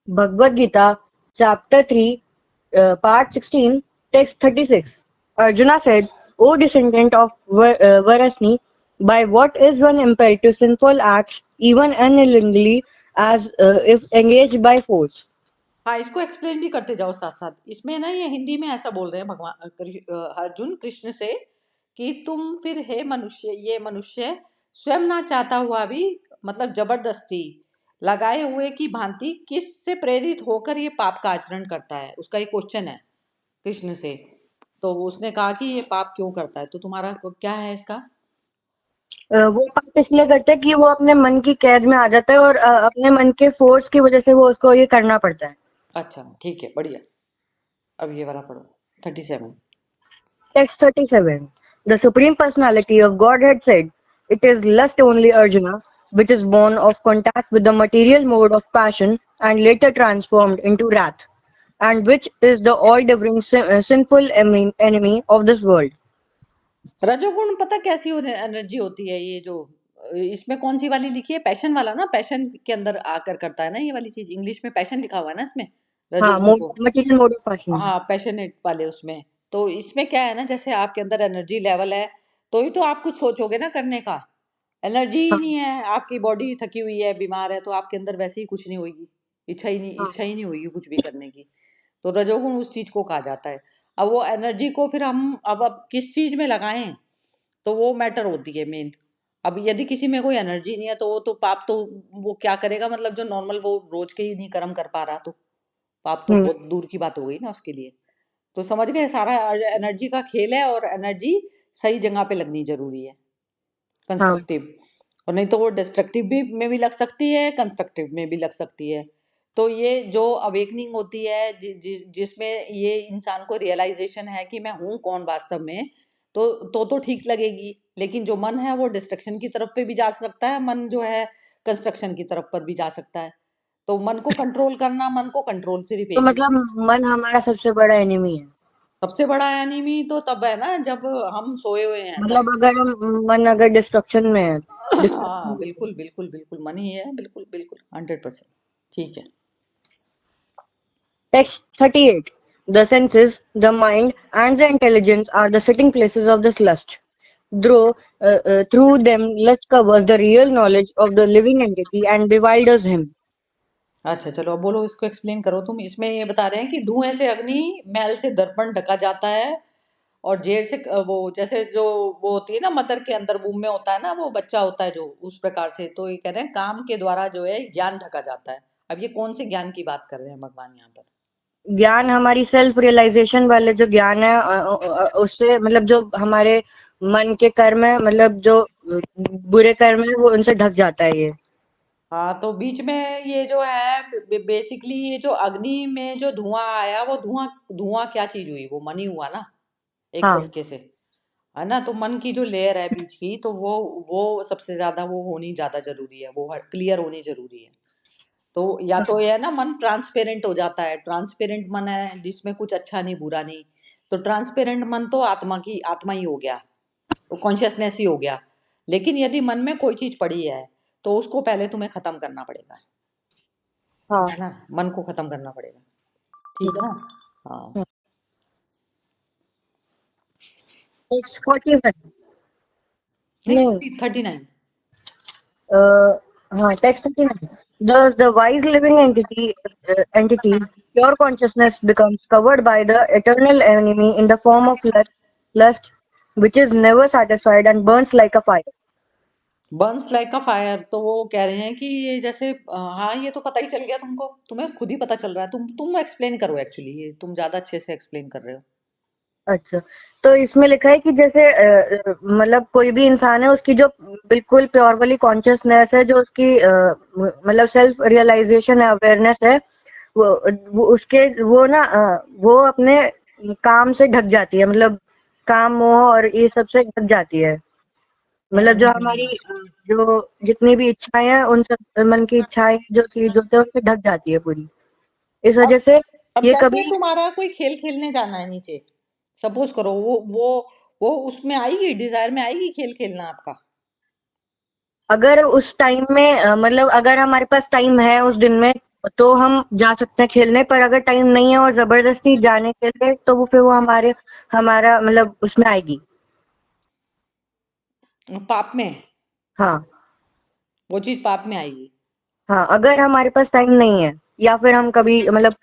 Bhagavad Gita, chapter 3, part 16, text 36. Arjuna said, O descendant of Varasni, by what is one impelled to sinful acts, even unwillingly, as if engaged by force? हाँ, इसको explain भी करते जाओ साथ साथ। इसमें ना ये हिंदी में ऐसा बोल रहे हैं अर्जुन कृष्ण से कि तुम फिर हे मनुष्य, ये मनुष्य स्वयं ना चाहता हुआ भी, मतलब जबरदस्ती लगाए हुए की भांति किस से प्रेरित होकर ये पाप का आचरण करता है, उसका एक क्वेश्चन है कृष्ण से। तो उसने कहा कि ये पाप क्यों करता है, तो तुम्हारा क्या है इसका? वो पाप इसलिए करते हैं कि वो अपने मन की कैद में आ जाता है और अपने मन के फोर्स की वजह से वो उसको ये करना पड़ता है। अच्छा ठीक है, बढ़िया। अब ये वाला पढ़ो, 37। Text 37. The Supreme Personality of Godhead said, it is lust only, Arjuna, which is born of contact with the material mode of passion and later transformed into wrath, and which is the all-devouring sinful enemy of this world. रजोगुण पता कैसी energy होती है, ये जो इसमें कौन सी वाली लिखी है, पैशन वाला ना, पैशन के अंदर आकर करता है ना ये वाली चीज, इंग्लिश में पैशन लिखा हुआ है ना इसमें, हाँ, रजोगुण को। material mode of passion. हाँ, पैशनेट वाले उसमें। तो इसमें क्या है ना, जैसे आपके अंदर एनर्जी लेवल है तो ही तो आप कुछ सोचोगे ना करने का। एनर्जी ही हाँ, नहीं है, आपकी बॉडी थकी हुई है, बीमार है, तो आपके अंदर वैसे ही कुछ नहीं होगी, हाँ, इच्छा ही नहीं होगी कुछ भी करने की। तो रजोगुण उस चीज को कहा जाता है। अब वो एनर्जी को फिर हम अब किस चीज में लगाएं, तो वो मैटर होती है मेन। अब यदि किसी में कोई एनर्जी नहीं है तो वो तो पाप तो वो क्या करेगा, मतलब जो नॉर्मल वो रोज के ही नहीं कर्म कर पा रहा, तो पाप तो हम्म, बहुत दूर की बात हो गई ना उसके लिए। तो समझ गए, सारा एनर्जी का खेल है, और एनर्जी सही जगह पे लगनी जरूरी है, हाँ, कंस्ट्रक्टिव। और नहीं तो वो डिस्ट्रक्टिव भी में भी लग सकती है, कंस्ट्रक्टिव में भी लग सकती है। तो ये जो अवेकनिंग होती है जिसमें ये इंसान को रियलाइजेशन है कि मैं हूँ कौन वास्तव में, तो ठीक लगेगी। लेकिन जो मन है वो डिस्ट्रक्शन की तरफ पे भी जा सकता है, मन जो है कंस्ट्रक्शन की तरफ पर भी जा सकता है। तो मन को कंट्रोल करना, मन को कंट्रोल सिर्फ तो एक ही। मतलब मन हमारा सबसे बड़ा एनिमी है। सबसे बड़ा एनिमी तो तब है ना जब हम सोए हुए हैं तब। मतलब अगर हम मन अगर डिस्ट्रक्शन में है, हाँ डिस्ट्रक्शन। बिल्कुल बिल्कुल बिल्कुल, मन ही है, बिल्कुल बिल्कुल 100%। ठीक है। Text 38. The senses, the mind, and the intelligence are the sitting places of this lust. Through them, lust covers the real knowledge of the living entity and bewilders him. अच्छा चलो, अब बोलो, इसको एक्सप्लेन करो तुम। इसमें ये बता रहे हैं कि धुएं से अग्नि, मैल से दर्पण ढका जाता है, और जेर से वो जैसे जो वो होती है ना, मदर के अंदर वूम में होता है ना वो बच्चा होता है जो, उस प्रकार से। तो ये कह रहे हैं काम के द्वारा जो है ज्ञान ढका जाता है। अब ये कौन से ज्ञान की बात कर रहे हैं भगवान यहाँ पर? ज्ञान हमारी सेल्फ रियलाइजेशन वाले जो ज्ञान है, उससे मतलब जो हमारे मन के कर्म है, मतलब जो बुरे कर्म है, वो उनसे ढक जाता है ये। हाँ, तो बीच में ये जो है बेसिकली ये जो अग्नि में जो धुआं आया, वो धुआं धुआं क्या चीज हुई, वो मन ही हुआ ना एक हाँ, तरीके से, है ना। तो मन की जो लेयर है बीच की, तो वो सबसे ज्यादा वो होनी ज्यादा जरूरी है, वो क्लियर होनी जरूरी है। तो या तो ये है ना, मन ट्रांसपेरेंट हो जाता है, ट्रांसपेरेंट मन है जिसमें कुछ अच्छा नहीं बुरा नहीं। तो ट्रांसपेरेंट मन तो आत्मा ही हो गया, तो कॉन्शियसनेस ही हो गया। लेकिन यदि मन में कोई चीज पड़ी है तो उसको पहले तुम्हें खत्म करना पड़ेगा, हाँ, है ना। मन को खत्म करना पड़ेगा, ठीक है ना। हाँ। टेक्स्ट 41। नहीं, नहीं, 39। Uh, text 39. Thus, the wise living entity's pure consciousness becomes covered by the eternal enemy in the form of lust, which is never satisfied and burns like a fire. Burns like a fire, तो वो कह रहे हैं कि ये जैसे हाँ, ये तो पता ही चल गया तुमको, तुम्हें खुद ही पता चल रहा है। तुम एक्सप्लेन करो, एक्चुअली ये तुम ज्यादा अच्छे से एक्सप्लेन कर रहे हो। अच्छा, तो इसमें लिखा है कि जैसे मतलब कोई भी इंसान है, उसकी जो बिल्कुल प्योर वाली कॉन्शियसनेस है, जो उसकी मतलब सेल्फ रियलाइजेशन है, अवेयरनेस है, वो वो उसके वो ना वो अपने काम से ढक जाती है, मतलब काम मोह और ये सब से ढक जाती है। मतलब जो हमारी हम्म। जो जितनी भी इच्छाएं हैं, उन सब मन की इच्छाएं जो चीज होते हैं, उनसे ढक जाती है पूरी। इस अब वजह से अब ये जैसे कभी तुम्हारा कोई खेल खेलने जाना है नीचे, सपोज करो, वो उसमें आएगी, डिजायर में आएगी खेल खेलना आपका। अगर उस टाइम में मतलब अगर हमारे पास टाइम है उस दिन में, तो हम जा सकते हैं खेलने, पर अगर टाइम नहीं है और जबरदस्ती जाने के लिए, तो वो फिर वो हमारा मतलब उसमें आएगी। पाप में, हाँ। वो चीज पाप में आएगी। हाँ, अगर हमारे पास टाइम नहीं है, या फिर हम कभी मतलब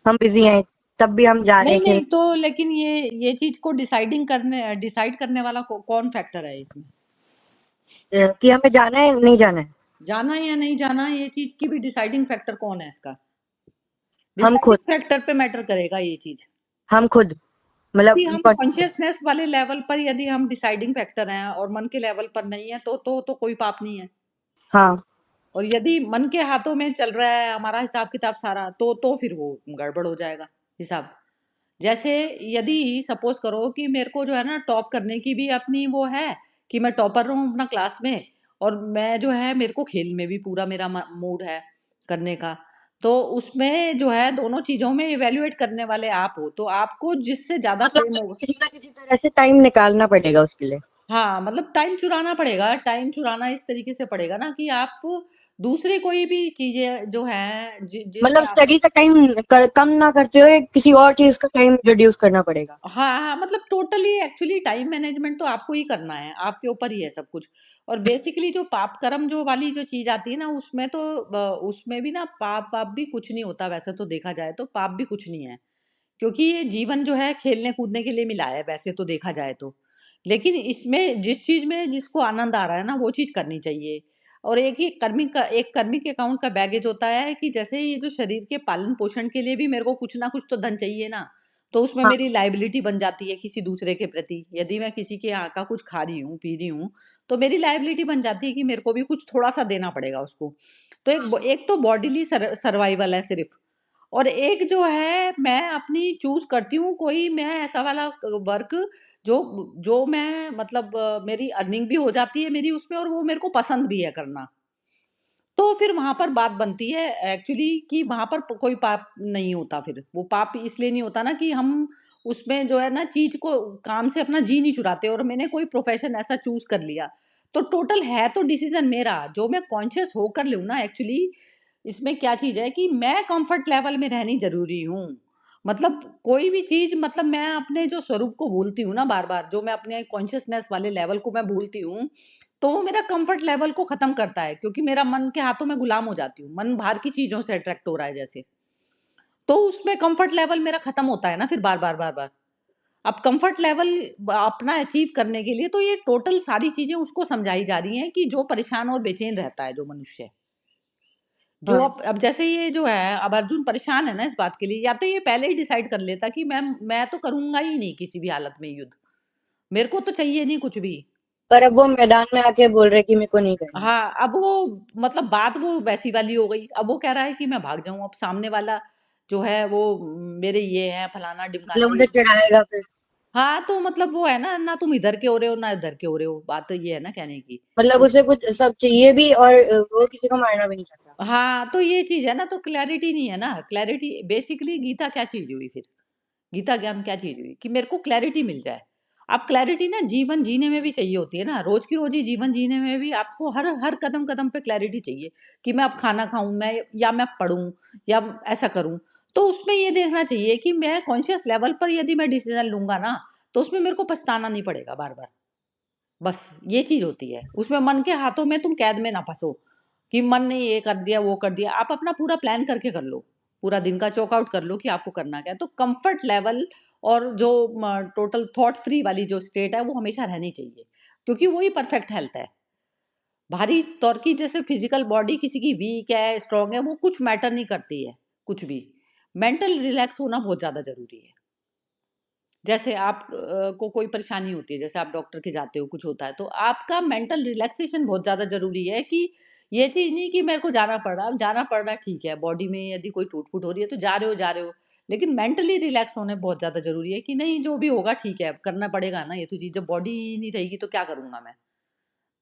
हम बिजी हैं, तब भी हम जा रहे नहीं हैं खेलने। नहीं, तो लेकिन ये चीज को डिसाइड करने वाला कौन फैक्टर है इसमें? कि हमें जाना है नहीं जाना है। जाना या नहीं जाना, ये चीज की भी डिसाइडिंग फैक्टर कौन है इसका? हम खुद। डिसाइडिंग फैक्टर पे मैटर करेगा ये चीज। हम खुद यदि मतलब हम कॉन्शियसनेस वाले लेवल पर, यदि हम डिसाइडिंग फैक्टर हैं और मन के लेवल पर नहीं है, तो कोई पाप नहीं है। हाँ। और यदि मन के हाथों में चल रहा है हमारा हिसाब किताब सारा, तो फिर वो गड़बड़ हो जाएगा हिसाब। जैसे यदि सपोज करो कि मेरे को जो है ना टॉप करने की भी अपनी वो है, कि मैं टॉपर रहूं अपना क्लास में, और मैं जो है मेरे को खेल में भी पूरा मेरा मूड है करने का, तो उसमें जो है दोनों चीजों में इवेल्युएट करने वाले आप हो, तो आपको जिससे ज्यादा मतलब फेम हमें होगा। किसी ना किसी तरह से टाइम निकालना पड़ेगा उसके लिए। हाँ, मतलब टाइम चुराना पड़ेगा। टाइम चुराना इस तरीके से पड़ेगा ना कि आप दूसरे कोई भी चीजें जो हैं जिसमें मतलब आप। स्टडी का टाइम कम ना करते हुए किसी और चीज का टाइम रिड्यूस करना पड़ेगा। हाँ हाँ, मतलब टोटली एक्चुअली टाइम मैनेजमेंट तो आपको ही करना है, आपके ऊपर ही है सब कुछ। और बेसिकली जो पाप कर्म जो वाली जो चीज आती है ना, उसमें तो उसमें भी ना पाप वाप भी कुछ नहीं होता, वैसे तो देखा जाए तो पाप भी कुछ नहीं है। क्योंकि ये जीवन जो है खेलने कूदने के लिए मिला है वैसे तो देखा जाए तो। लेकिन इसमें जिस चीज में जिसको आनंद आ रहा है ना, वो चीज करनी चाहिए। और एक कर्मिक अकाउंट का बैगेज होता है कि जैसे ये जो शरीर के पालन पोषण के लिए भी मेरे को कुछ ना कुछ तो धन चाहिए ना। तो उसमें हाँ। मेरी लायबिलिटी बन जाती है किसी दूसरे के प्रति। यदि मैं किसी के यहाँ का कुछ खा रही हूँ पी रही हूँ, तो मेरी लायबिलिटी बन जाती है कि मेरे को भी कुछ थोड़ा सा देना पड़ेगा उसको। तो एक तो बॉडीली सर्वाइवल है सिर्फ। और एक जो है मैं अपनी चूज करती हूँ कोई मैं ऐसा वाला वर्क जो जो मैं मतलब मेरी अर्निंग भी हो जाती है मेरी उसमें, और वो मेरे को पसंद भी है करना। तो फिर वहां पर बात बनती है एक्चुअली कि वहां पर कोई पाप नहीं होता। फिर वो पाप इसलिए नहीं होता ना कि हम उसमें जो है ना चीज को काम से अपना जी नहीं चुराते, और मैंने कोई प्रोफेशन ऐसा चूज कर लिया। तो टोटल है तो डिसीजन मेरा, जो मैं कॉन्शियस होकर लूँ ना एक्चुअली। इसमें क्या चीज है कि मैं कंफर्ट लेवल में रहनी जरूरी हूँ। मतलब कोई भी चीज, मतलब मैं अपने जो स्वरूप को भूलती हूँ ना बार बार, जो मैं अपने कॉन्शियसनेस वाले लेवल को मैं भूलती हूँ, तो वो मेरा कंफर्ट लेवल को खत्म करता है, क्योंकि मेरा मन के हाथों में गुलाम हो जाती हूँ। मन बाहर की चीजों से अट्रैक्ट हो रहा है जैसे, तो उसमें कंफर्ट लेवल मेरा खत्म होता है ना फिर बार बार बार बार। अब कंफर्ट लेवल अपना अचीव करने के लिए तो ये टोटल सारी चीजें उसको समझाई जा रही हैं कि जो परेशान और बेचैन रहता है जो मनुष्य, जो हाँ। अब जैसे ये जो है, अब अर्जुन परेशान है ना इस बात के लिए, या तो ये पहले ही डिसाइड कर लेता कि मैं तो करूंगा ही नहीं किसी भी हालत में युद्ध, मेरे को तो चाहिए नहीं कुछ भी। पर अब वो मैदान में आके बोल रहे कि मेरे को नहीं करना। हाँ, अब वो मतलब बात वो वैसी वाली हो गई। अब वो कह रहा है कि मैं भाग जाऊँ, अब सामने वाला जो है वो मेरे ये हैं फलाना ढिमकाना मतलब ये। उसे चिढ़ाएगा फिर। हाँ, तो मतलब वो है ना, ना तुम इधर के हो रहे हो ना इधर के हो रहे हो, बात तो ये है ना कहने की। मतलब तो उसे कुछ सब चाहिए भी, और वो किसी को मारना भी नहीं चाहता। हाँ, तो ये चीज़ है ना, तो क्लैरिटी नहीं है ना। क्लैरिटी बेसिकली गीता क्या चीज़ हुई फिर? गीता ज्ञान क्या चीज़ हुई कि मेरे को क्लैरिटी मिल जाए। अब क्लैरिटी ना जीवन जीने में भी चाहिए होती है ना, रोज़ की रोज़ ही जीवन जीने में भी आपको हर हर कदम-कदम पे क्लैरिटी चाहिए कि मैं अब खाना खाऊँ, मैं या मैं पढ़ूँ या ऐसा करूँ। तो उसमें ये देखना चाहिए कि मैं कॉन्शियस लेवल पर यदि मैं डिसीज़न लूँगा ना, तो उसमें मेरे को पछताना नहीं पड़ेगा बार-बार। बस ये चीज़ होती है। उसमें मन के हाथों में तुम कैद में ना फँसो, कि मन ने ये कर दिया, वो कर दिया। आप अपना पूरा प्लान करके कर लो। पूरा दिन का चॉक आउट कर लो कि आपको करना क्या है। तो कम्फ़र्ट लेवल और जो टोटल थॉट फ्री वाली जो स्टेट है, वो हमेशा रहनी चाहिए। क्योंकि वो ही परफेक्ट हेल्थ है। बाहरी तौर की जैसे फिज़िकल बॉडी किसी की वीक है, स्ट्रॉन्ग है, वो कुछ मैटर नहीं करती है, कुछ भी। मेंटल रिलैक्स होना बहुत ज़्यादा ज़रूरी है। जैसे आप को कोई परेशानी होती है, जैसे आप डॉक्टर के जाते हो, कुछ होता है, तो आपका मेंटल रिलैक्सेशन बहुत ज़्यादा ज़रूरी है कि ये चीज़ नहीं कि मेरे को जाना पड़ रहा है। अब जाना पड़ रहा है ठीक है, बॉडी में यदि कोई टूट-फूट हो रही है तो जा रहे हो, जा रहे हो। लेकिन मेंटली रिलैक्स होने बहुत ज़्यादा ज़रूरी है कि नहीं जो भी होगा ठीक है, अब करना पड़ेगा ना ये तो चीज़, जब बॉडी ही नहीं रहेगी तो क्या करूँगा मैं?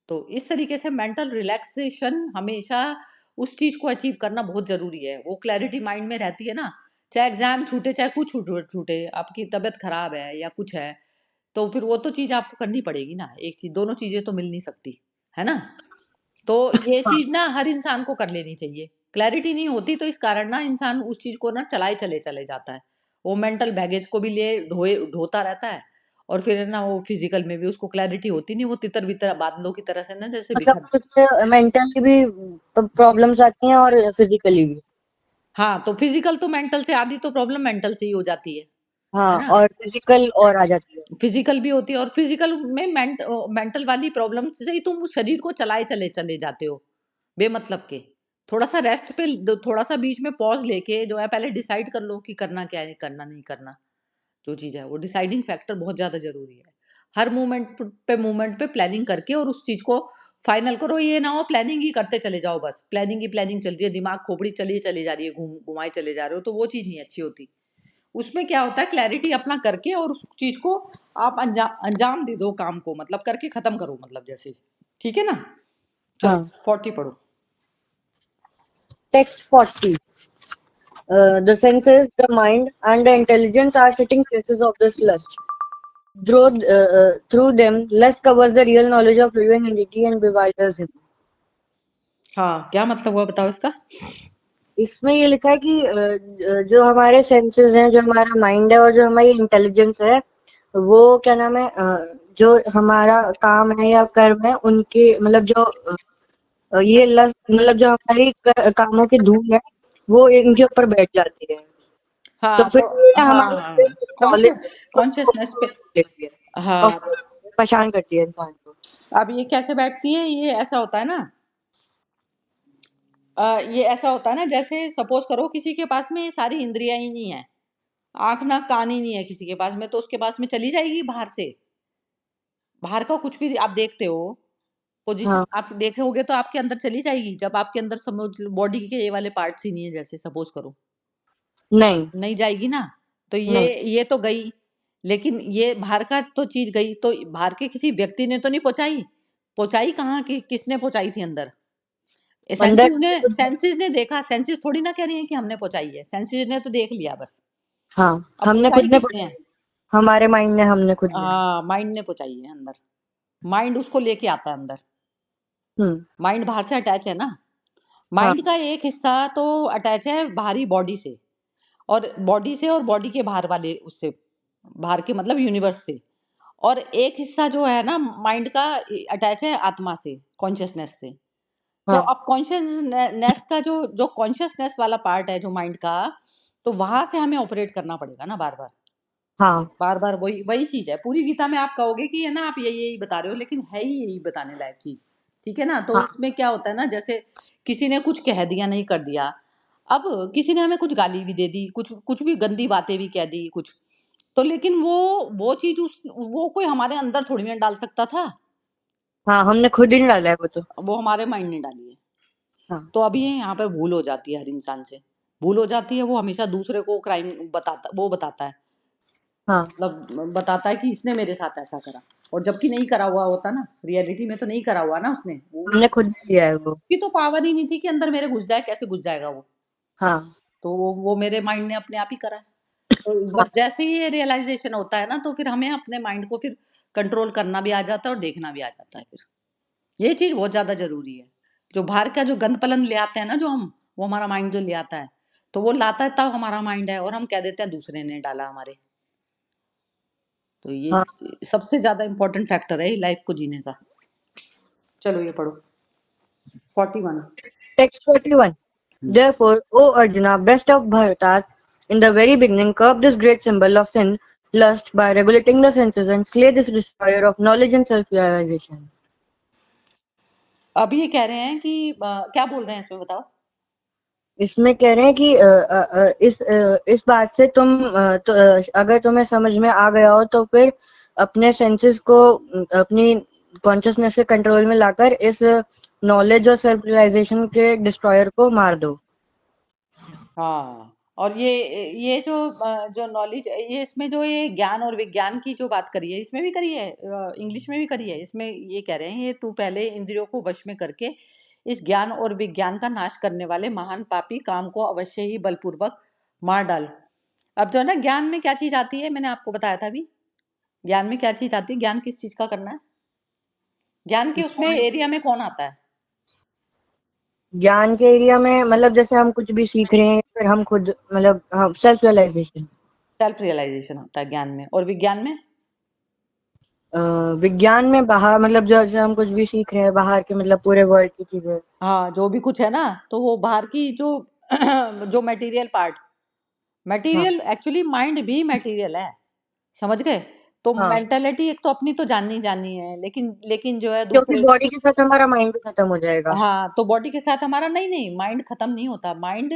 तो इस तरीके से मेंटल रिलैक्सेशन हमेशा उस चीज़ को अचीव करना बहुत ज़रूरी है। वो क्लैरिटी माइंड में रहती है ना, चाहे एग्ज़ाम छूटे, चाहे कुछ छूटे, आपकी तबीयत ख़राब है या कुछ है, तो फिर वो तो चीज़ आपको करनी पड़ेगी ना। एक चीज़, दोनों चीज़ें तो मिल नहीं सकती, है ना? तो ये हाँ। चीज़ ना हर इंसान को कर लेनी चाहिए। क्लैरिटी नहीं होती तो इस कारण ना इंसान उस चीज को ना चलाए चले चले जाता है, वो मेंटल बैगेज को भी लिए ढोता रहता है, और फिर ना वो फिजिकल में भी उसको क्लैरिटी होती नहीं, वो तितर बितर बादलों की तरह से ना जैसे मतलब बिखर। उससे मेंटली भी प्रॉब्लम्स आती हैं और फिजिकली भी। हाँ, तो फिजिकल तो मेंटल से, आधी तो प्रॉब्लम मेंटल से ही हो जाती है हाँ, ना। और फिजिकल और आ जाती है। फिजिकल भी होती है, और फिजिकल में मेंटल वाली प्रॉब्लम से ही तुम उस शरीर को चलाए चले चले जाते हो बेमतलब के। थोड़ा सा रेस्ट पे थोड़ा सा बीच में पॉज लेके जो है पहले डिसाइड कर लो कि करना क्या है, करना नहीं करना। जो चीज है वो डिसाइडिंग फैक्टर बहुत ज्यादा जरूरी है। हर मूवमेंट पे प्लानिंग करके और उस चीज को फाइनल करो, ये ना हो प्लानिंग ही करते चले जाओ, बस प्लानिंग ही प्लानिंग चल रही है, दिमाग खोपड़ी चली चली जा रही है, घुमाए चले जा रहे हो, तो वो चीज नहीं अच्छी होती। उसमें क्या होता है, क्लैरिटी अपना करके और उस चीज को आप अंजाम दे दो काम को, मतलब करके खत्म करो, मतलब जैसे। ठीक है ना। चलो हाँ। 40 पढ़ो। Text 40। The senses, the mind, and the intelligence are sitting places of this lust. Through them, lust covers the real knowledge of living entity and bewilders him. हाँ, क्या मतलब हुआ बताओ इसका। इसमें ये लिखा है कि जो हमारे सेंसेस हैं, जो हमारा माइंड है और जो हमारी इंटेलिजेंस है, वो क्या नाम है, जो हमारा काम है या कर्म है, उनके मतलब जो ये लस्ट, मतलब जो हमारी कामों की धूल है, वो इनके ऊपर बैठ जाती है। तो हाँ फिर तो ये हमारे हाँ, नॉलेज को कॉन्शियसनेस पे। लेती है और हाँ, परेशान करती है इंसान को। अब ये कैसे बैठती है, ये ऐसा होता है ना, ये ऐसा होता है ना, जैसे सपोज करो किसी के पास में ये सारी इंद्रियां ही नहीं है, आंख ना कान ही नहीं है किसी के पास में, तो उसके पास में चली जाएगी बाहर से, बाहर का कुछ भी आप देखते हो, पोजीशन हाँ। आप देखोगे तो आपके अंदर चली जाएगी, जब आपके अंदर समझ बॉडी के ये वाले पार्ट्स ही नहीं है, जैसे सपोज करो, नहीं। नहीं जाएगी ना। तो नहीं। ये तो गई, लेकिन ये बाहर का तो चीज गई, तो बाहर के किसी व्यक्ति ने तो नहीं पहुंचाई, पहुंचाई कहाँ की, किसने पहुंचाई थी अंदर, अंदर। सेंसेस ने देखा, सेंसेस थोड़ी ना कह रही है कि हमने पहुंचाई है, सेंसेस ने तो देख लिया बस। हाँ, अब हमने पहुंचाई खुद ने किसने है। पहुंचाई। हमारे माइंड ने, हमने खुद ने। हाँ, माइंड ने पहुंचाई है अंदर, माइंड उसको लेके आता है अंदर, हम्म। माइंड बाहर से अटैच है ना, हाँ। माइंड का एक हिस्सा तो अटैच है बाहरी बॉडी से, और बॉडी से और बॉडी के बाहर वाले उससे, बाहर के मतलब यूनिवर्स से, और एक हिस्सा जो है ना माइंड का अटैच है आत्मा से, कॉन्शियसनेस से। तो हाँ। अब कॉन्शियसनेस का जो जो कॉन्शियसनेस वाला पार्ट है जो माइंड का, तो वहां से हमें ऑपरेट करना पड़ेगा ना बार बार, हाँ। बार बार वही वही चीज है, पूरी गीता में आप कहोगे कि है ना आप यही यही बता रहे हो, लेकिन है ही यही बताने लायक चीज। ठीक है ना। तो हाँ। उसमें क्या होता है ना, जैसे किसी ने कुछ कह दिया, नहीं कर दिया, अब किसी ने हमें कुछ गाली भी दे दी, कुछ कुछ भी गंदी बातें भी कह दी कुछ, तो लेकिन वो चीज उस वो कोई हमारे अंदर थोड़ी ना डाल सकता था, हाँ, हमने खुद ही नहीं डाला है वो तो। वो हमारे माइंड ने डाली है। हाँ। तो अभी यहाँ पे भूल हो जाती है हर इंसान से, भूल हो जाती है, वो हमेशा दूसरे को क्राइम बताता है, हाँ, मतलब बताता है कि इसने मेरे साथ ऐसा करा, और जबकि नहीं करा हुआ होता ना, रियलिटी में तो नहीं करा हुआ ना उसने, वो हमने खुद ही किया है वो। उसकी तो पावर ही नहीं थी कि अंदर मेरे घुस जाए, कैसे घुस जाएगा वो, हाँ। तो वो मेरे माइंड ने अपने आप ही करा है। तो हाँ। बस जैसे ही ये रियलाइजेशन होता है ना, तो फिर हमें अपने माइंड को फिर कंट्रोल करना भी आ जाता है और देखना भी आ जाता है फिर, ये चीज बहुत ज्यादा जरूरी है। जो बाहर का जो गंद पलन ले आते हैं ना जो हम, वो हमारा माइंड जो ले आता है, तो वो लाता है तब हमारा माइंड है, और हम कह देते हैं दूसरे ने डाला हमारे। तो ये हाँ। सबसे ज्यादा इंपॉर्टेंट फैक्टर है लाइफ को जीने का। चलो ये पढ़ो 41। Text 41. Therefore, O Arjuna, best of Bharatas, in the very beginning curb this great symbol of sin, lust, by regulating the senses and slay this destroyer of knowledge and self-realization. अब ये कह रहे हैं कि क्या बोल रहे हैं इसमें बताओ। इसमें कह रहे हैं कि इस बात से अगर तुम्हें समझ में आ गया हो तो फिर अपने सेंसेस को अपनी कॉन्शियसनेस के कंट्रोल में लाकर इस नॉलेज और सेल्फ रियलाइजेशन के डिस्ट्रॉयर को मार दो। हाँ, और ये जो नॉलेज, ये इसमें जो ये ज्ञान और विज्ञान की जो बात करी है, इसमें भी करी है, इंग्लिश में भी करी है, इसमें ये कह रहे हैं ये तू पहले इंद्रियों को वश में करके इस ज्ञान और विज्ञान का नाश करने वाले महान पापी काम को अवश्य ही बलपूर्वक मार डाल। अब जो है ना ज्ञान में क्या चीज आती है, मैंने आपको बताया था अभी, ज्ञान में क्या चीज आती है, ज्ञान किस चीज का करना है, ज्ञान के उसमें एरिया में कौन आता है। ज्ञान के एरिया में मतलब जैसे हम कुछ भी सीख रहे हैं फिर हम खुद मतलब हम सेल्फ रियलाइजेशन। सेल्फ रियलाइजेशन होता है ज्ञान में। और विज्ञान में? विज्ञान में बाहर मतलब जैसे हम कुछ भी सीख रहे हैं बाहर के मतलब पूरे वर्ल्ड की चीजें। हाँ, जो भी कुछ है ना, तो वो बाहर की जो जो मटेरियल पार्ट, हाँ मटेरियल एक्चुअली माइंड भी मटेरियल है, समझ गए? तो हाँ, मेंटालिटी एक तो अपनी तो जाननी जाननी है, लेकिन लेकिन जो है क्योंकि दूसरे। बॉडी के साथ हमारा माइंड भी खत्म हो जाएगा। हाँ, तो बॉडी के साथ हमारा नहीं नहीं, माइंड खत्म नहीं होता। माइंड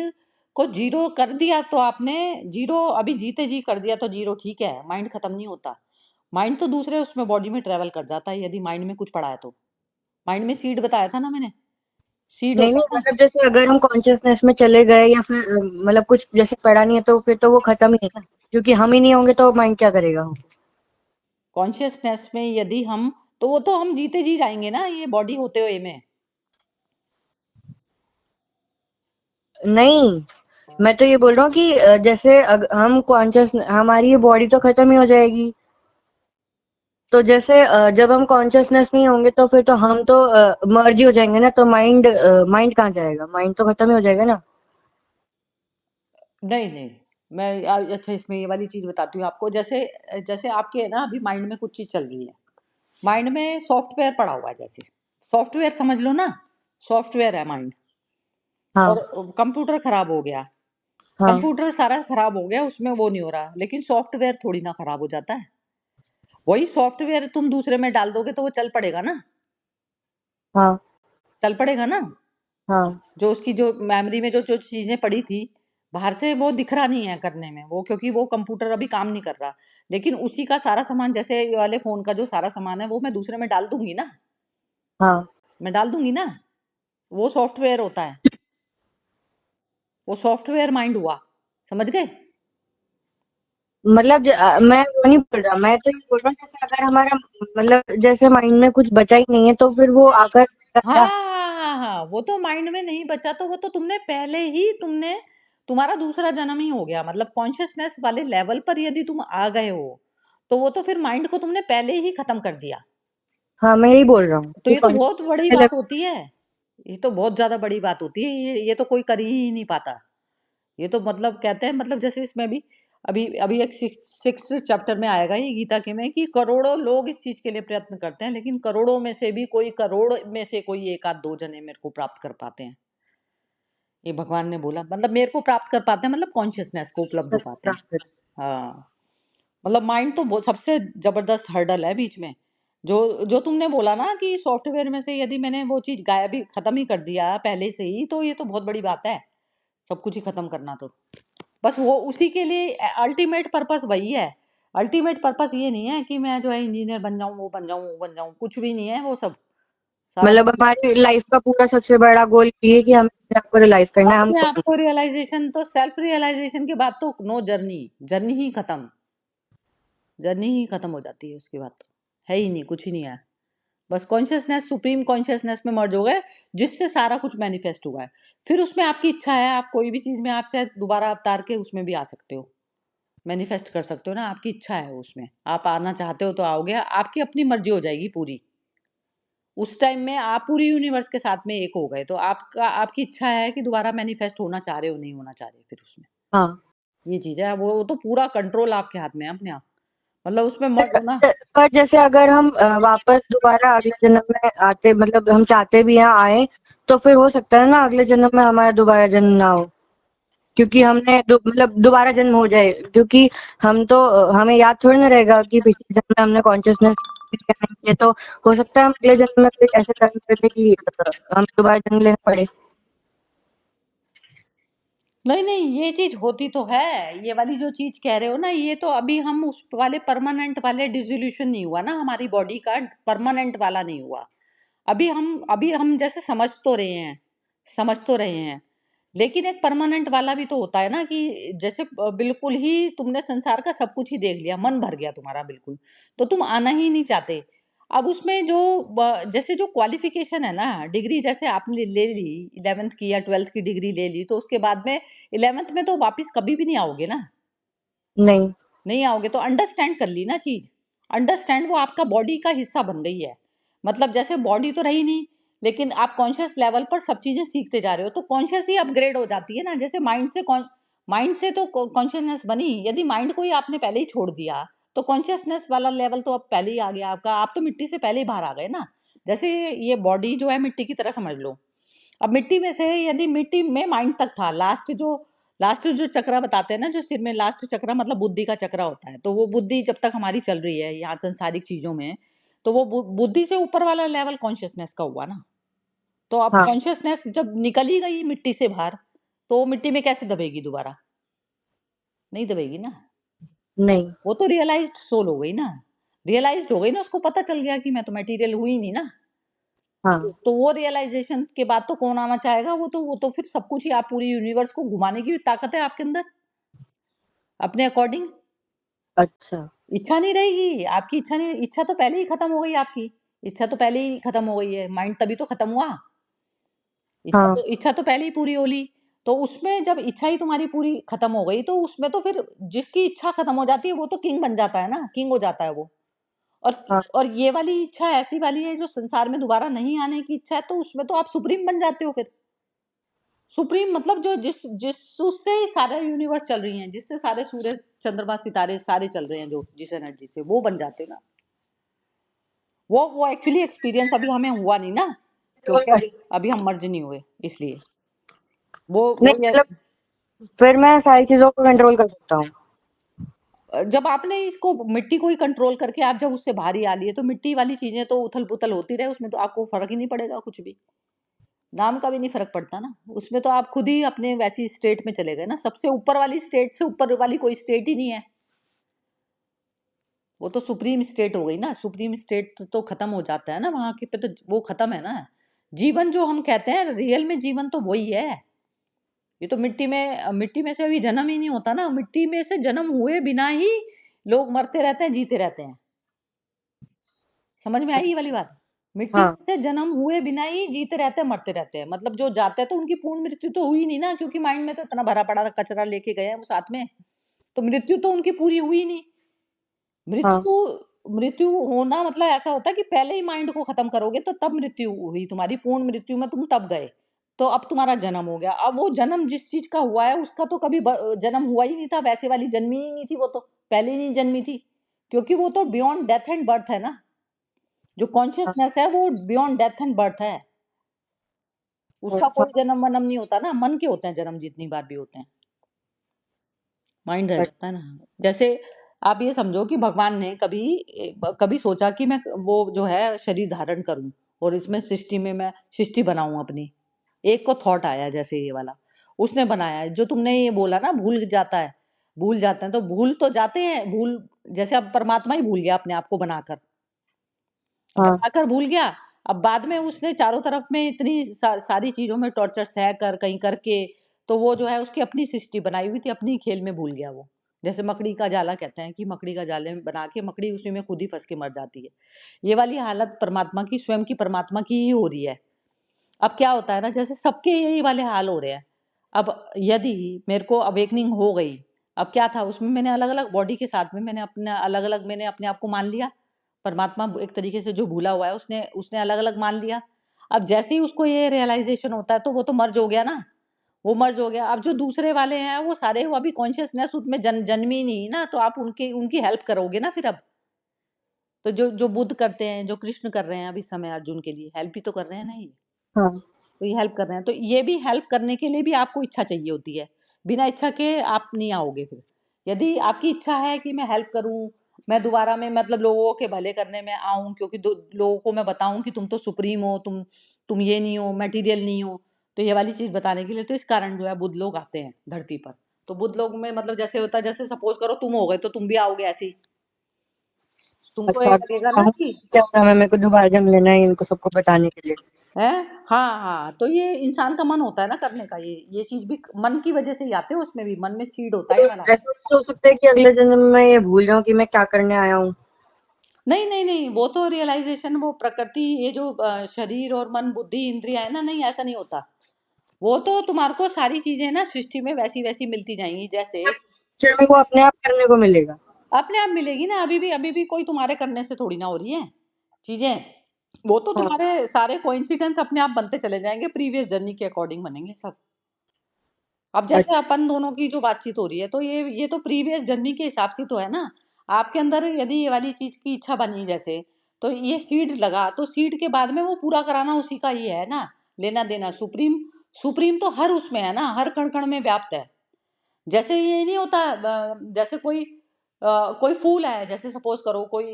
को जीरो कर दिया तो आपने, जीरो अभी जीते जी कर दिया तो जीरो ठीक है, माइंड खत्म नहीं होता। माइंड तो दूसरे उसमें बॉडी में ट्रेवल कर जाता है, यदि माइंड में कुछ पड़ा है तो। माइंड में सीड बताया था ना मैंने, सीड नहीं होता नहीं, है ना। मतलब जैसे अगर हम कॉन्शियसनेस में चले गए या फिर मतलब कुछ जैसे पढ़ा नहीं है तो फिर तो वो खत्म ही है ना, क्योंकि हम ही नहीं होंगे तो माइंड क्या करेगा। कॉन्शियसनेस में यदि हम, तो वो तो हम जीते जी जाएंगे ना ये बॉडी होते हुए में। नहीं, मैं तो ये बोल रहा हूँ कि जैसे हम कॉन्शियस हमारी ये बॉडी तो खत्म ही हो जाएगी। तो जैसे जब हम कॉन्शियसनेस नहीं होंगे तो फिर तो हम तो मर्ज ही हो जाएंगे ना, तो माइंड माइंड कहाँ जाएगा, माइंड तो खत्म ही हो जाएगा ना। नहीं नहीं, मैं अच्छा इसमें ये वाली चीज बताती हूँ आपको। जैसे जैसे आपके है ना अभी माइंड में कुछ चीज चल रही है, माइंड में सॉफ्टवेयर पड़ा हुआ है, जैसे सॉफ्टवेयर समझ लो ना, सॉफ्टवेयर है माइंड। हाँ और कंप्यूटर खराब हो गया, हाँ कंप्यूटर सारा खराब हो गया, उसमें वो नहीं हो रहा, लेकिन सॉफ्टवेयर थोड़ी ना खराब हो जाता है। वही सॉफ्टवेयर तुम दूसरे में डाल दोगे तो वो चल पड़ेगा ना, हाँ चल पड़ेगा ना। हाँ जो उसकी जो मेमोरी में जो जो चीजें पड़ी थी, बाहर से वो दिख रहा नहीं है करने में वो, क्योंकि वो कंप्यूटर अभी काम नहीं कर रहा। लेकिन उसी का सारा सामान, जैसे ये वाले फोन का जो सारा सामान है वो मैं दूसरे में डाल दूंगी ना, हाँ, मैं डाल दूंगी ना, वो सॉफ्टवेयर होता है, वो सॉफ्टवेयर माइंड हुआ, समझ गए? मतलब मैं वो नहीं बोल रहा, मैं तो ये बोल रहा हूँ जैसे अगर हमारा मतलब जैसे माइंड में कुछ बचा ही नहीं है तो फिर वो आकर हाँ क्या। हाँ हाँ हाँ, वो तो माइंड में नहीं बचा, तो वो तो तुमने पहले ही, तुमने, तुम्हारा दूसरा जन्म ही हो गया, मतलब कॉन्शियसनेस वाले लेवल पर यदि तुम आ गए हो, तो वो तो फिर माइंड को तुमने पहले ही खत्म कर दिया। हाँ, मैं यही बोल रहा हूँ तो कि ये तो बहुत बड़ी कॉन्शियस बात होती है, ये तो बहुत ज्यादा बड़ी बात होती है, ये तो कोई कर ही नहीं पाता। ये तो मतलब कहते हैं, मतलब जैसे इसमें भी अभी अभी एक सिक्स चैप्टर में आएगा ये गीता के में, कि करोड़ों लोग इस चीज के लिए प्रयत्न करते हैं, लेकिन करोड़ों में से भी कोई, करोड़ में से कोई एक आध दो जने मेरे को प्राप्त कर पाते हैं। ये भगवान ने बोला, मतलब मेरे को प्राप्त कर पाते हैं, मतलब कॉन्शियसनेस को उपलब्ध हो पाते हैं। प्राप्त। हाँ, मतलब माइंड तो बहुत सबसे जबरदस्त हर्डल है बीच में। जो जो तुमने बोला ना कि सॉफ्टवेयर में से यदि मैंने वो चीज गायब ही, खत्म ही कर दिया पहले से ही, तो ये तो बहुत बड़ी बात है, सब कुछ ही खत्म करना तो। बस वो उसी के लिए अल्टीमेट पर्पस वही है। अल्टीमेट पर्पस ये नहीं है कि मैं जो है इंजीनियर बन जाऊं, वो बन जाऊं, वो बन जाऊं, कुछ भी नहीं है वो सब, सारा मतलब सब। हमारी लाइफ का पूरा सबसे बड़ा गोल ये है कि हमें अपने आप को रियलाइज करना है हम अपने आप कौन को रियलाइजेशन, तो सेल्फ रियलाइजेशन के बाद तो नो जर्नी, जर्नी ही खत्म, जर्नी ही खत्म हो जाती है उसके बाद, तो है ही नहीं, कुछ ही नहीं है। बस कॉन्शियसनेस, सुप्रीम कॉन्शियसनेस में मर्ज हो गए, जिससे सारा कुछ मैनिफेस्ट हुआ है। फिर उसमें आपकी इच्छा है, आप कोई भी चीज में आप चाहे दोबारा अवतार के उसमें भी आ सकते हो, मैनिफेस्ट कर सकते हो ना, आपकी इच्छा है उसमें, आप आना चाहते हो तो आओगे, आपकी अपनी मर्जी हो जाएगी पूरी। उस टाइम में आप पूरी यूनिवर्स के साथ में एक हो गए, तो आपका, आपकी इच्छा है कि दोबारा मैनिफेस्ट होना चाह रहे हो, नहीं होना चाह रहे फिर उसमें। हाँ। ये चीज है, वो तो पूरा कंट्रोल आपके हाथ में है अपने आप, मतलब उसमें मर्ज होना। पर जैसे अगर हम वापस दोबारा अगले जन्म में आते मतलब हम चाहते भी यहाँ आए तो फिर हो सकता है ना अगले जन्म में हमारा दोबारा जन्म ना हो, क्योंकि हमने मतलब दोबारा जन्म हो जाए, क्योंकि हम तो हमें याद थोड़ी ना रहेगा कि पिछले जन्म में हमने कॉन्शियसनेस नहीं किया, तो हो सकता है हम अगले जन्म में कोई ऐसे कर्म कर दे कि हमें दोबारा जन्म लेना पड़े। नहीं नहीं, ये चीज होती तो है, ये वाली जो चीज कह रहे हो ना, ये तो अभी हम उस वाले परमानेंट वाले डिसोल्यूशन नहीं हुआ ना, हमारी बॉडी का परमानेंट वाला नहीं हुआ। अभी हम जैसे समझ तो रहे हैं, समझ तो रहे हैं, लेकिन एक परमानेंट वाला भी तो होता है ना, कि जैसे बिल्कुल ही तुमने संसार का सब कुछ ही देख लिया, मन भर गया तुम्हारा बिल्कुल, तो तुम आना ही नहीं चाहते। अब उसमें जो जैसे जो क्वालिफिकेशन है ना, डिग्री जैसे आपने ले ली, 11th की या 12th की डिग्री ले ली, तो उसके बाद में 11th में तो वापस कभी भी नहीं आओगे ना, नहीं। नहीं आओगे, तो अंडरस्टैंड कर ली ना चीज, अंडरस्टैंड, वो आपका बॉडी का हिस्सा बन गई है, मतलब जैसे बॉडी तो रही नहीं, लेकिन आप कॉन्शियस लेवल पर सब चीजें सीखते जा रहे हो, तो कॉन्शियस ही अपग्रेड हो जाती है ना। जैसे माइंड से तो कॉन्शियसनेस बनी, यदि माइंड को ही आपने पहले ही छोड़ दिया तो कॉन्शियसनेस वाला लेवल तो अब पहले ही आ गया आपका, आप तो मिट्टी से पहले ही बाहर आ गए ना। जैसे ये बॉडी जो है मिट्टी की तरह समझ लो। अब मिट्टी में से यदि मिट्टी में माइंड तक था, लास्ट जो चक्र बताते हैं ना, जो सिर में लास्ट चक्र मतलब बुद्धि का चक्र होता है, तो वो बुद्धि जब तक हमारी चल रही है यहाँ सांसारिक चीजों में, तो वो बुद्धि से ऊपर वाला लेवल कॉन्शियसनेस का हुआ ना। तो अब हाँ। कॉन्शियसनेस जब निकल ही गई मिट्टी से बाहर, तो वो मिट्टी में कैसे दबेगी दोबारा? नहीं दबेगी ना। नहीं। वो तो रियलाइज्ड सोल हो गई ना, रियलाइज्ड हो गई ना, उसको पता चल गया कि मैं तो मटेरियल हुई नहीं ना। हाँ। तो वो रियलाइजेशन के बाद तो कौन आना चाहेगा? वो तो फिर सब कुछ ही, आप पूरी यूनिवर्स को घुमाने की भी ताकत है आपके अंदर अपने अकॉर्डिंग। अच्छा। इच्छा नहीं रहेगी आपकी, इच्छा नहीं, इच्छा तो पहले ही खत्म हो गई आपकी, इच्छा तो पहले ही खत्म हो गई है, माइंड तभी तो खत्म हुआ। हाँ। इच्छा तो पहले ही पूरी हो ली। तो उसमें जब इच्छा ही तुम्हारी पूरी खत्म हो गई, तो उसमें तो फिर जिसकी इच्छा खत्म हो जाती है वो तो किंग बन जाता है ना, किंग हो जाता है वो। और हाँ। और ये वाली इच्छा ऐसी वाली है जो संसार में दोबारा नहीं आने की इच्छा है, तो उसमें तो आप सुप्रीम बन जाते हो फिर। सुप्रीम मतलब जो जिस जिस उससे ही सारा यूनिवर्स चल रही है, जिससे सारे सूर्य चंद्रमा सितारे सारे चल रहे हैं, जो जिस एनर्जी से वो बन जाते हैं ना। वो एक्चुअली एक्सपीरियंस अभी हमें हुआ नहीं ना, क्योंकि अभी हम मर्ज नहीं हुए, इसलिए नहीं वो ये। मतलब फिर मैं सारी चीजों को कंट्रोल कर सकता हूँ। जब आपने इसको मिट्टी को ही कंट्रोल करके आप जब उससे बाहर ही आ लिए, तो मिट्टी वाली चीजें तो उथल पुथल होती रहे, उसमें तो आपको फर्क ही नहीं पड़ेगा कुछ भी, नाम का भी नहीं फर्क पड़ता ना। उसमें तो आप खुद ही अपने वैसी स्टेट में चले गए ना, सबसे ऊपर वाली स्टेट से ऊपर वाली कोई स्टेट ही नहीं है। वो तो सुप्रीम स्टेट हो गई ना, सुप्रीम स्टेट तो खत्म हो जाता है ना वहां के पे, तो वो खत्म है ना। जीवन जो हम कहते हैं रियल में, जीवन तो वही है। ये तो मिट्टी में से अभी जन्म ही नहीं होता ना, मिट्टी में से जन्म हुए बिना ही लोग मरते रहते हैं, जीते रहते हैं। समझ में आई ये वाली बात? मिट्टी हाँ। से जन्म हुए बिना ही जीते रहते हैं, मरते रहते हैं, मतलब जो जाते हैं तो उनकी पूर्ण मृत्यु तो हुई नहीं ना, क्योंकि माइंड में तो इतना भरा पड़ा कचरा लेके गए हैं वो साथ में, तो मृत्यु तो उनकी पूरी हुई नहीं। हाँ। मृत्यु मृत्यु होना मतलब ऐसा होता है कि पहले ही माइंड को खत्म करोगे तो तब मृत्यु हुई तुम्हारी, पूर्ण मृत्यु में तुम तब गए, तो अब तुम्हारा जन्म हो गया। अब वो जन्म जिस चीज का हुआ है उसका तो कभी जन्म हुआ ही नहीं था, वैसे वाली जन्मी ही नहीं थी, वो तो पहले ही नहीं जन्मी थी, क्योंकि वो तो बियॉन्ड डेथ एंड बर्थ है ना। जो हाँ। कॉन्शियसनेस है वो बियॉन्ड डेथ एंड बर्थ है, उसका हाँ। कोई जन्म वनम नहीं होता ना, मन के होते हैं जन्म, जितनी बार भी होते हैं माइंड रह जाता है ना। जैसे आप ये समझो कि भगवान ने कभी कभी सोचा कि मैं वो जो है शरीर धारण करूं और इसमें सृष्टि में मैं सृष्टि बनाऊं अपनी, एक को थॉट आया जैसे ये वाला, उसने बनाया है। जो तुमने ये बोला ना भूल जाता है, भूल जाते हैं, तो भूल तो जाते हैं, भूल जैसे अब परमात्मा ही भूल गया अपने आप को बनाकर, अब हाँ। बनाकर भूल गया। अब बाद में उसने चारों तरफ में इतनी सारी चीजों में टॉर्चर सह कर कहीं करके, तो वो जो है उसकी अपनी सृष्टि बनाई हुई थी, अपनी खेल में भूल गया वो। जैसे मकड़ी का जाला कहते हैं कि मकड़ी का जाले में बना के मकड़ी उसी में खुद ही फंस के मर जाती है, ये वाली हालत परमात्मा की, स्वयं की परमात्मा की ही हो रही है। अब क्या होता है ना, जैसे सबके यही वाले हाल हो रहे हैं। अब यदि मेरे को अवेकनिंग हो गई, अब क्या था उसमें, मैंने अलग अलग बॉडी के साथ में मैंने अपना अलग अलग मैंने अपने आप को मान लिया, परमात्मा एक तरीके से जो भूला हुआ है उसने उसने अलग अलग मान लिया। अब जैसे ही उसको ये रियलाइजेशन होता है तो वो तो मर्ज हो गया ना, वो मर्ज हो गया। अब जो दूसरे वाले हैं वो सारे, वो अभी कॉन्शियसनेस उसमें जन्मी नहीं ना, तो आप उनकी उनकी हेल्प करोगे ना फिर। अब तो जो जो बुद्ध करते हैं, जो कृष्ण कर रहे हैं अभी समय अर्जुन के लिए, हेल्प ही तो कर रहे हैं ना ये, हाँ। तो ये हेल्प कर रहे हैं, तो ये भी हेल्प करने के लिए भी आपको इच्छा चाहिए होती है, बिना इच्छा के आप नहीं आओगे फिर। यदि आपकी इच्छा है कि मैं हेल्प करूं, मैं दोबारा में मतलब लोगों के भले करने में आऊं, क्योंकि लोगों को मैं बताऊं कि तुम तो सुप्रीम हो, तुम ये नहीं हो, मटेरियल नहीं हो, तो ये वाली चीज बताने के लिए, तो इस कारण जो है बुद्ध लोग आते हैं धरती पर। तो बुद्ध लोग में मतलब जैसे होता है, जैसे सपोज करो तुम हो गए तो तुम भी आओगे ऐसे ही, तुमको ये अच्छा लगेगा तो ना हम कि क्या नाम है, मेरे को दोबारा जन्म लेना है इनको सबको बताने के लिए। है। हाँ हाँ, तो ये इंसान का मन होता है ना करने का, ये चीज भी मन की वजह से ही आते हैं, उसमें भी मन में सीड होता है तो ये वाला। ऐसा तो हो सकता है कि अगले जन्म में मैं ये भूल जाऊं कि मैं क्या करने आया हूँ। नहीं नहीं नहीं, वो तो रियलाइजेशन, वो प्रकृति, ये जो शरीर और मन बुद्धि इंद्रिया है ना, नहीं ऐसा नहीं होता। वो तो तुम्हारे को सारी चीजें ना सृष्टि में वैसी वैसी मिलती जाएंगी, जैसे फिर मेरे को अपने आप करने को मिलेगा। अपने आप मिलेगी ना। अभी भी कोई तुम्हारे करने से थोड़ी ना हो रही है चीजें। वो तो हाँ। तुम्हारे सारे कोइंसिडेंस अपने आप बनते चले जाएंगे, प्रीवियस जर्नी के अकॉर्डिंग बनेंगे सब। अब जैसे अपन दोनों की जो बातचीत हो रही है, तो ये तो प्रीवियस जर्नी के हिसाब से तो है ना। आपके अंदर यदि ये वाली चीज की इच्छा बनी जैसे, तो ये सीड लगा, तो सीड के बाद में वो पूरा कराना उसी का ही है ना, लेना देना। सुप्रीम सुप्रीम तो हर उसमें है ना, हर कण कण में व्याप्त है। जैसे ये नहीं होता, जैसे कोई फूल है, जैसे सपोज करो कोई,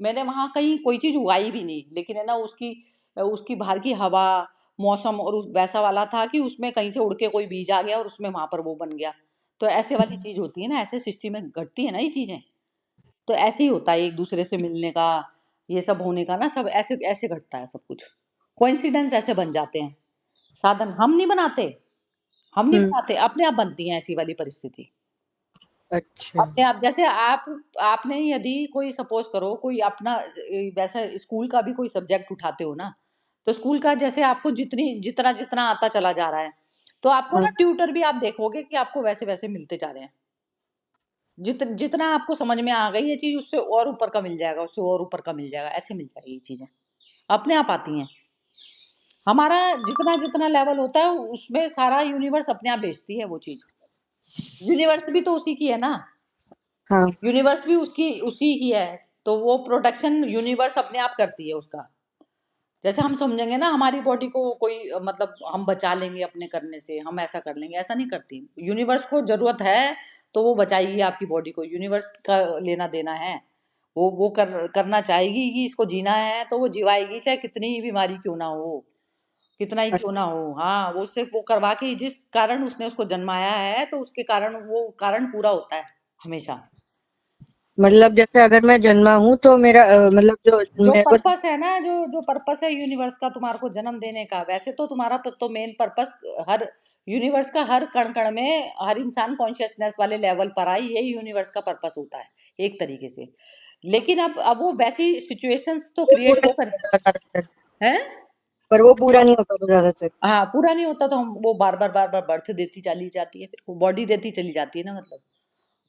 मैंने वहां कहीं कोई चीज उगाई भी नहीं, लेकिन है ना उसकी बाहर की हवा, मौसम और वैसा वाला था कि उसमें कहीं से उड़ के कोई बीज आ गया और उसमें वहां पर वो बन गया। तो ऐसे वाली चीज होती है ना, ऐसे सृष्टि में घटती है ना ये चीजें। तो ऐसे ही होता है एक दूसरे से मिलने का, ये सब होने का ना, सब ऐसे ऐसे घटता है सब कुछ। कोइंसिडेंस ऐसे बन जाते हैं, साधन हम नहीं बनाते। हम नहीं हम्म। बनाते, अपने आप बनती है ऐसी वाली परिस्थिति। अच्छा। अपने आप, जैसे आपने यदि कोई सपोज करो कोई अपना वैसा स्कूल का भी कोई सब्जेक्ट उठाते हो ना, तो स्कूल का जैसे आपको जितना जितना आता चला जा रहा है, तो आपको हाँ। ना ट्यूटर भी आप देखोगे कि आपको वैसे वैसे मिलते जा रहे हैं। जितना आपको समझ में आ गई ये चीज, उससे और ऊपर का मिल जाएगा, उससे और ऊपर का मिल जाएगा, ऐसे मिल जाएगी ये चीजें, अपने आप आती हैं। हमारा जितना जितना लेवल होता है उसमें सारा यूनिवर्स अपने आप भेजती है वो चीज। यूनिवर्स भी तो उसी की है ना, हाँ। यूनिवर्स भी उसकी उसी की है। तो वो प्रोटेक्शन यूनिवर्स अपने आप करती है उसका। जैसे हम समझेंगे ना हमारी बॉडी को कोई मतलब हम बचा लेंगे अपने करने से, हम ऐसा कर लेंगे, ऐसा नहीं करती। यूनिवर्स को जरूरत है तो वो बचाएगी आपकी बॉडी को, यूनिवर्स का लेना देना है। वो करना चाहेगी कि इसको जीना है तो वो जिवाएगी, चाहे कितनी ही बीमारी क्यों ना हो, कितना ही क्यों ना हो। हाँ, वो उससे वो करवा के, जिस कारण उसने उसको जन्माया है तो उसके कारण वो कारण पूरा होता है हमेशा। मतलब जैसे अगर मैं जन्मा हूँ तो मेरा मतलब जो जो मेरे को। पर्पस है ना, जो पर्पस है यूनिवर्स का तुम्हारे को जन्म देने का, वैसे तो तुम्हारा तो मेन पर्पस हर यूनिवर्स का, हर कण कण में हर इंसान कॉन्शियसनेस वाले लेवल पर आए, यही यूनिवर्स का पर्पस होता है एक तरीके से। लेकिन अब वो वैसी सिचुएशंस तो वो क्रिएट पूरा वो नहीं कर होता ज्यादातर। है। पर वो पूरा नहीं होता ज्यादातर। हाँ, पूरा नहीं होता तो हम वो बार बार बर्थ देती चली जाती है, फिर वो बॉडी देती चली जाती है ना, मतलब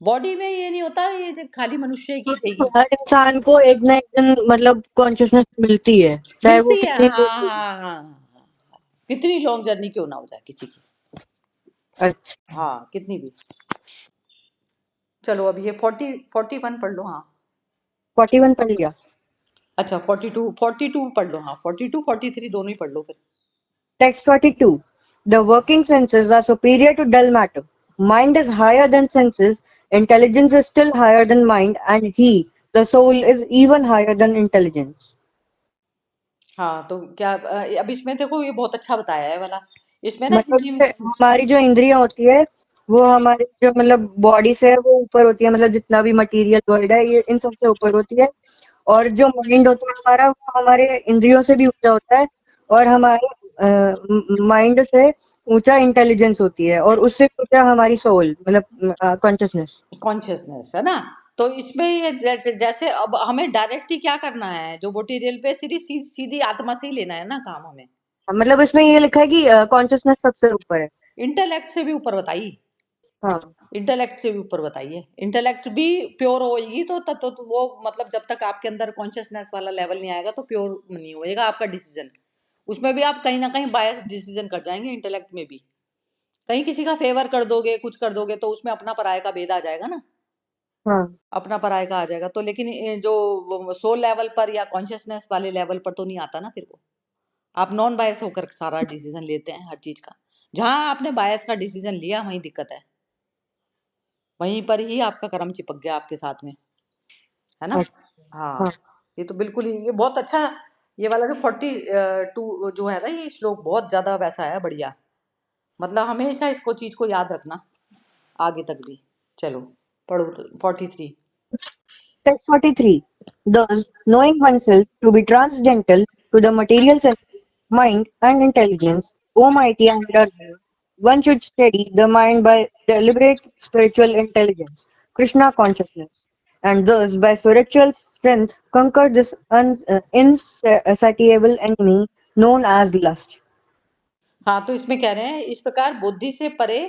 बॉडी में ये नहीं होता ये जो खाली मनुष्य की देगी। हर इंसान को एक ना एक दिन मतलब कॉन्शियसनेस मिलती है, चाहे वो मिलती है, कितनी हाँ दूर हाँ की हाँ हाँ हाँ। कितनी लॉन्ग जर्नी क्यों ना हो जाए किसी की। हो। अच्छा। हाँ, कितनी भी। चलो अब ये 41 पढ़ लो। हाँ, 41 पढ़ लिया। अच्छा 42 पढ़ लो। हाँ, 42 43 दोनों ही पढ़ लो फिर। Text 42. The working senses are superior to dull matter. Mind is higher than senses, intelligence is still higher than mind, and he, the soul, is even higher than intelligence. हाँ, तो क्या अब इसमें देखो ये बहुत अच्छा बताया है वाला। इसमें ना मतलब हिंदी में। जैसे हमारी जो इंद्रियां होती है वो हमारे जो मतलब बॉडी से है वो ऊपर होती है, मतलब जितना भी मटेरियल वर्ल्ड है ये इन सबसे ऊपर होती है। और जो माइंड होता है हमारा वो हमारे इंद्रियों से भी ऊंचा होता है। और हमारे माइंड से ऊंचा इंटेलिजेंस होती है, और उससे ऊंचा हमारी सोल मतलब कॉन्शियसनेस। कॉन्शियसनेस है ना। तो इसमें ये जैसे अब हमें डायरेक्ट ही क्या करना है, जो मटेरियल पे सीधी आत्मा से ही लेना है ना काम हमें। मतलब इसमें ये लिखा है कि कॉन्शियसनेस सबसे ऊपर है। इंटेलेक्ट से भी ऊपर बताइए। हाँ। इंटेलेक्ट से भी ऊपर बताइए, इंटेलेक्ट भी प्योर होएगी तो वो मतलब जब तक आपके अंदर कॉन्शियसनेस वाला लेवल नहीं आएगा तो प्योर नहीं होएगा आपका डिसीजन। उसमें भी आप कहीं ना कहीं बायस डिसीजन कर जाएंगे इंटेलेक्ट में भी। कहीं किसी का फेवर कर दोगे, कुछ कर दोगे, तो उसमें अपना पराये का भेद आ जाएगा ना। हाँ। अपना पराये का आ जाएगा तो, लेकिन जो सोल लेवल पर या कॉन्शियसनेस वाले लेवल पर तो नहीं आता ना फिर वो। आप नॉन बायस होकर सारा डिसीजन लेते हैं हर चीज का। जहां आपने बायस का डिसीजन लिया वहीं दिक्कत है, वहीं पर ही आपका कर्म चिपक गया आपके साथ में, है ना। अच्छा। हाँ, हाँ। ये तो बिल्कुल ही, ये बहुत अच्छा। ये वाला जो 42 जो है ना, ये श्लोक बहुत ज्यादा वैसा है, बढ़िया। मतलब हमेशा इसको चीज को याद रखना आगे तक भी। चलो पढ़ो 43। Text 43. Thus, knowing oneself to be transcendental to the material senses, mind, and intelligence, O mighty Anandar, one should steady the mind by deliberate spiritual intelligence, Krishna consciousness, and thus by spiritual strength conquer this insatiable enemy known as lust. हाँ, तो इसमें कह रहे हैं इस प्रकार बुद्धि से परे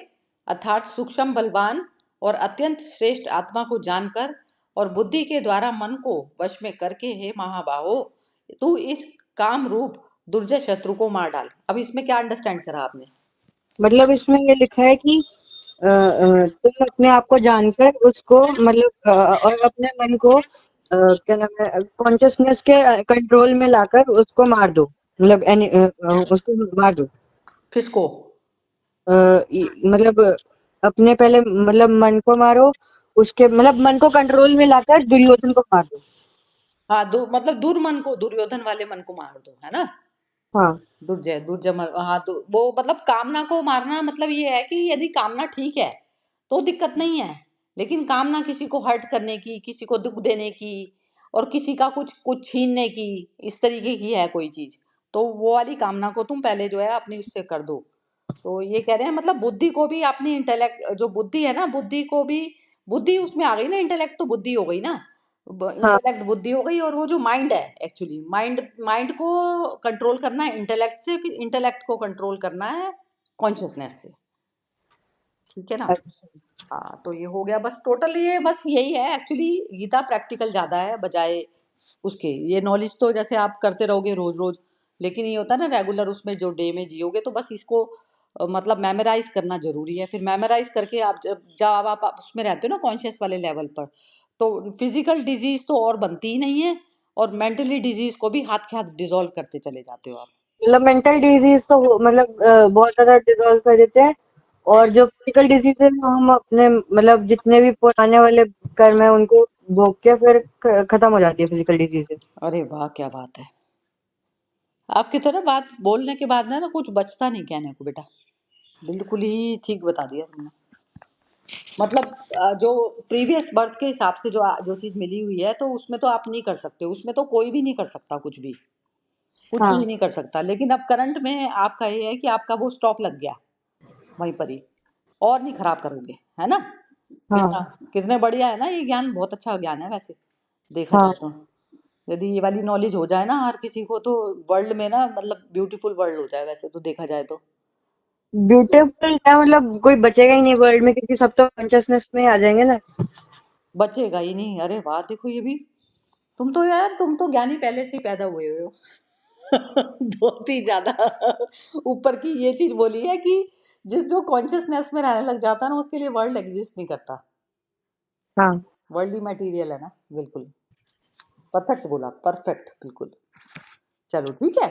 अर्थात सूक्ष्म बलवान और अत्यंत श्रेष्ठ आत्मा को जानकर और बुद्धि के द्वारा मन को वश में करके, हे महाबाहो, तू इस काम रूप दुर्जय शत्रु को मार डाल। अब इसमें क्या अंडरस्टैंड करा आपने? मतलब इसमें ये लिखा है कि तुम अपने आप को जानकर उसको मतलब और अपने मन को क्या नाम है कॉन्शियसनेस के कंट्रोल में लाकर उसको मार दो, मतलब उसको मार दो। किसको? मतलब अपने पहले मतलब मन को मारो, उसके मतलब मन को कंट्रोल में लाकर दुर्योधन को मार दो। हाँ, मतलब दुर्मन को, दुर्योधन वाले मन को मार दो, है ना? हाँ दुर्जय दुर्जय हाँ, तो वो मतलब कामना को मारना मतलब ये है कि यदि कामना ठीक है तो दिक्कत नहीं है, लेकिन कामना किसी को हर्ट करने की, किसी को दुख देने की और किसी का कुछ कुछ छीनने की, इस तरीके की है कोई चीज, तो वो वाली कामना को तुम पहले जो है अपनी उससे कर दो। तो ये कह रहे हैं मतलब बुद्धि को भी अपनी इंटेलेक्ट, जो बुद्धि है ना, बुद्धि को भी, बुद्धि उसमें आ गई ना, इंटेलेक्ट तो बुद्धि हो गई ना, हाँ। इंटेलेक्ट बुद्धि हो गई, और वो जो माइंड है एक्चुअली, माइंड माइंड को कंट्रोल करना है इंटेलेक्ट से, फिर इंटेलेक्ट को कंट्रोल करना है कॉन्शियसनेस से। ठीक है ना? अच्छा। हाँ, तो ये हो गया बस, टोटल ये बस यही है एक्चुअली। गीता प्रैक्टिकल ज्यादा है बजाय उसके। ये नॉलेज तो जैसे आप करते रहोगे रोज रोज, लेकिन ये होता है ना रेगुलर, उसमें जो डे में जियोगे तो बस इसको मतलब मेमोराइज करना जरूरी है। फिर मेमोराइज करके आप जब आप उसमें रहते हो ना कॉन्शियस वाले लेवल पर, तो फिजिकल डिजीज तो और बनती ही नहीं है, और मेंटली डिजीज को भी हाथ के हाथ डिसॉल्व करते चले जाते हो आप। मतलब मेंटल डिजीज तो मतलब बहुत ज्यादा डिसॉल्व कर देते हैं, और जो फिजिकल डिजीज है वो हम अपने मतलब जितने भी पुराने वाले कर्म है उनको भोग के फिर खत्म हो जाती है फिजिकल डिजीज। अरे वाह, क्या बात है! आपकी तो ना बात बोलने के बाद ना कुछ बचता नहीं कहने को बेटा, बिल्कुल ही ठीक बता दिया तुमने। मतलब जो प्रीवियस बर्थ के हिसाब से जो चीज मिली हुई है, तो उसमें तो आप नहीं कर सकते, उसमें तो कोई भी नहीं कर सकता कुछ भी, कुछ भी हाँ नहीं कर सकता। लेकिन अब करंट में आपका ये है कि आपका वो स्टॉक लग गया वहीं पर ही, और नहीं खराब करोगे, है ना? कितना हाँ कितने बढ़िया है ना ये ज्ञान, बहुत अच्छा ज्ञान है वैसे, देखा हाँ। जाए तो। यदि ये वाली नॉलेज हो जाए ना हर किसी को, तो वर्ल्ड में ना मतलब ब्यूटीफुल वर्ल्ड हो जाए वैसे तो, देखा जाए तो। ब्यूटीफुल क्या मतलब कोई बचेगा ही नहीं वर्ल्ड में, क्योंकि सब तो कॉन्शियसनेस में आ जाएंगे ना। बचेगा ही नहीं। अरे वाह, देखो ये भी, तुम तो यार, तुम तो ज्ञानी पहले से ही पैदा हुए हुए हो। बहुत ही ज्यादा ऊपर की ये चीज बोली है कि जिस जो कॉन्शियसनेस में रहने लग जाता है ना, उसके लिए वर्ल्ड एग्जिस्ट नहीं करता। हाँ। वर्ल्ड ही मटेरियल है ना, बिल्कुल परफेक्ट बोला, परफेक्ट बिल्कुल। चलो ठीक है।